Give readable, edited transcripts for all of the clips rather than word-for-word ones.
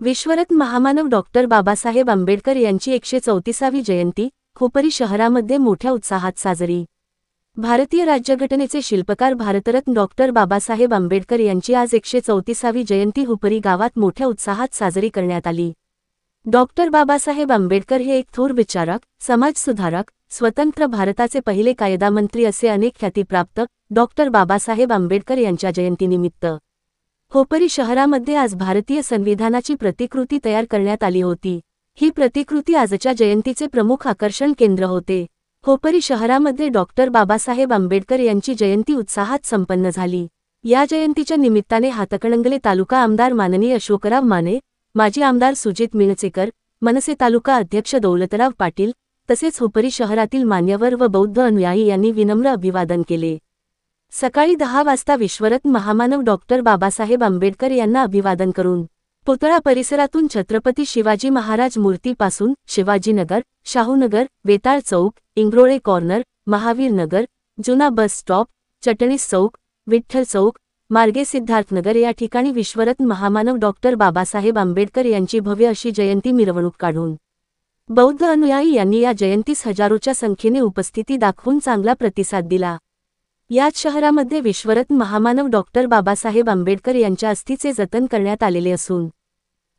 विश्वरत्न महामानव डॉक्टर बाबासाहेब आंबेडकर यांची 134वी जयंती खोपरी शहरामध्ये मोठ्या उत्साहात साजरी। भारतीय राज्यघटनेचे शिल्पकार भारतरत्न डॉक्टर बाबासाहेब आंबेडकर यांची आज 134वी जयंती हुपरी गावात मोठ्या उत्साहात साजरी करण्यात आली। डॉक्टर बाबासाहेब आंबेडकर हे एक थोर विचारक, समाजसुधारक, स्वतंत्र भारताचे पहिले कायदामंत्री असे अनेक ख्यातीप्राप्त डॉक्टर बाबासाहेब आंबेडकर यांच्या जयंतीनिमित्त खोपरी शहरामध्ये आज भारतीय संविधानाची प्रतिकृती तयार करण्यात आली होती। ही प्रतिकृती आजच्या जयंतीचे प्रमुख आकर्षण केंद्र होते। खोपरी शहरामध्ये डॉक्टर बाबासाहेब आंबेडकर यांची जयंती उत्साहात संपन्न झाली। या जयंतीच्या निमित्ताने हातकणंगले तालुका आमदार माननीय अशोकराव माने, माजी आमदार सुजित मिळचेकर, मनसे तालुका अध्यक्ष दौलतराव पाटील तसेच खोपरी शहरातील मान्यवर व बौद्ध अनुयायी यांनी विनम्र अभिवादन केले। सकाळी 10 वाजता विश्वरत्न महामानव डॉक्टर बाबासाहेब आंबेडकर यांना अभिवादन करून पुतळा परिसरातून छत्रपती शिवाजी महाराज मूर्तीपासून शिवाजीनगर, शाहूनगर, वेताळ चौक, इंग्रोळे कॉर्नर, महावीर नगर, जुना बस स्टॉप, चटणीस चौक, विठ्ठल चौक मार्गे सिद्धार्थनगर या ठिकाणी विश्वरत्न महामानव डॉक्टर बाबासाहेब आंबेडकर यांची भव्य अशी जयंती मिरवणूक काढून बौद्ध अनुयायी यांनी या जयंतीस हजारोच्या संख्येने उपस्थिती दाखवून चांगला प्रतिसाद दिला। याच शहरामध्ये विश्वरत्न महामानव डॉक्टर बाबासाहेब आंबेडकर यांच्या अस्थीचे जतन करण्यात आलेले असून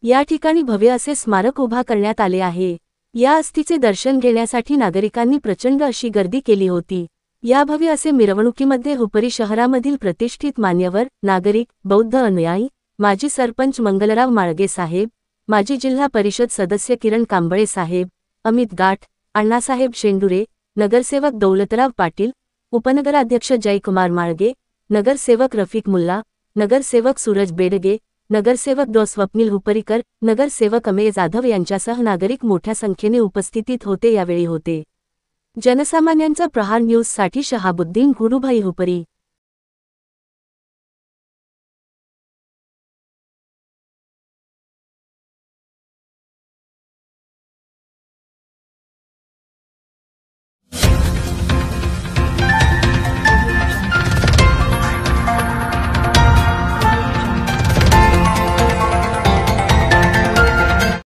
या ठिकाणी भव्य असे स्मारक उभा करण्यात आले आहे। या अस्थीचे दर्शन घेण्यासाठी नागरिकांनी प्रचंड अशी गर्दी केली होती। या भव्य असे मिरवणुकीमध्ये हुपरी शहरामधील प्रतिष्ठित मान्यवर, नागरिक, बौद्ध अनुयायी, माजी सरपंच मंगलराव माळगे साहेब, माजी जिल्हा परिषद सदस्य किरण कांबळे साहेब, अमित गाठ, अण्णासाहेब शेंडुरे, नगरसेवक दौलतराव पाटील, उपनगराध्यक्ष जयकुमार माळगे, नगरसेवक रफिक मुल्ला, नगरसेवक सूरज बेडगे, नगरसेवक डॉ स्वप्नील हुपरीकर, नगरसेवक अमेय जाधव यांच्यासह नागरिक मोठ्या संख्येने उपस्थितीत होते। यावेळी होते जनसामान्यांचा प्रहार न्यूजसाठी शहाबुद्दीन गुरुभाई हुपरी।